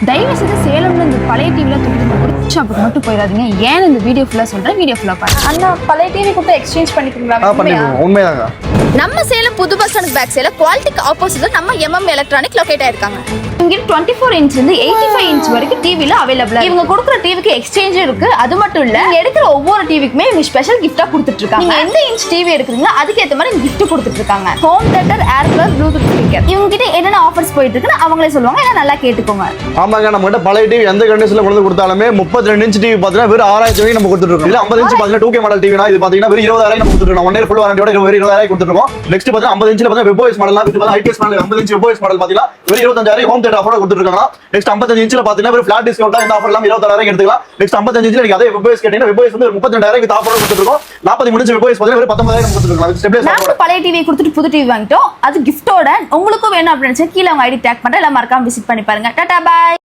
தயவு செய்து சேலம்ல இந்த பழைய டிவில தூக்கிட்டு ஒரு ஷாப்புக்கு மட்டும் போயிடாதீங்க. ஏன் இந்த வீடியோ ஃபுல்லா சொல்றேன், வீடியோ ஃபுல்லா பாருங்க. அண்ணா பழைய டிவி கூட எக்ஸ்சேஞ்ச் பண்ணிக்கிறீங்களா? பண்ணிடுவோம். உண்மைதாங்க. நம்ம சேலம் புது பஸ் ஸ்டாண்ட் பேக் சைடுல குவாலிட்டிக்கு ஆப்போசிட்ல நம்ம எம்எம் எலக்ட்ரானிக் லொகேட் ஆயிருக்காங்க. இங்க 24 இன்ச் இருந்து 85 இன்ச் வரைக்கும் டிவில அவைலபிளா. இவங்க கொடுக்குற டிவிக்கு எக்ஸ்சேஞ்ச் இருக்கு. அது மட்டும் இல்ல, நீங்க எடுக்கிற ஒவ்வொரு டிவிக்குமே இவங்க ஸ்பெஷல் கிஃப்டா கொடுத்துட்டு இருக்காங்க. நீங்க எந்த இன்ச் டிவி எடுக்கிறீங்களோ அதுக்கு ஏத்த மாதிரி கிஃப்ட் கொடுத்துட்டு இருக்காங்க. Home theatre, air cooler, Bluetooth speaker. இவங்க கிட்ட என்னென்ன ஆஃபர்ஸ் போயிட்டு இருக்குன்னு அவங்களே சொல்லுவாங்க. எல்லாம் நல்லா கேட்டுக்கோங்க. ஆமாங்க, நம்ம கிட்ட பழைய டிவி எந்த கண்டிஷன்ல கொண்டு வந்து கொடுத்தாலுமே 32 இன்ச் டிவி பாத்தீங்கன்னா வெறும் 6000 ரூபாய்க்கு நம்ம கொடுத்துட்டு இருக்கோம். இல்ல 50 இன்ச் பாத்தீங்கன்னா 2K மாடல் டிவினா இது பாத்தீங்கன்னா வெறும் 20000 நம்ம கொடுத்துட்டு இருக்கோம். 1 இயர் ஃபுல் வாரண்டியோட வெறும் 20000 கொடுத்துட்டு இருக்கோம். நெக்ஸ்ட் பாத்தீங்கன்னா 50 இன்ச்ல பாத்தீங்கன்னா வெப்ஓஎஸ் மாடல்னா இது பாத்தீங்கன்னா IPS model 50 inch webOS model பாத்தீங்கன்னா வெறும் 25000 ஹோம் தியேட்டர் ஆஃபரோட கொடுத்துட்டு இருக்காங்க. நெக்ஸ்ட் 55 இன்ச்ல பாத்தீங்கன்னா வெறும் ஃபிளாட் டிஸ்கவுண்டா இந்த ஆஃபர் எல்லாம் 26000 எடுத்துக்கலாம். நெக்ஸ்ட் 55 இன்ச்ல நீங்க அதே வெப்ஓஎஸ் கேட்டீங்கன்னா வெப்ஓஎஸ் வந்து 32000 இந்த ஆஃபரோட கொடுத்துட்டு இருக்கோம். 43 இன்ச் வெப்ஓஎஸ் பாத்தீங்கன்னா வெறும் 19000 கொடுத்துட்டு இருக்காங்க. ஸ்டெபிலைஸ் நாங்க பழைய டிவி கொடுத்துட்டு புது டிவி வாங்கிட்டோம். அது கிஃப்டோட. உங்களுக்கும் வேணும் அப்படின்னு கீழே அவங்க ஐடி டேக் பண்றேன். எல்லாம் மறக்காம விசிட் பண்ணி பாருங்க. Tata bye.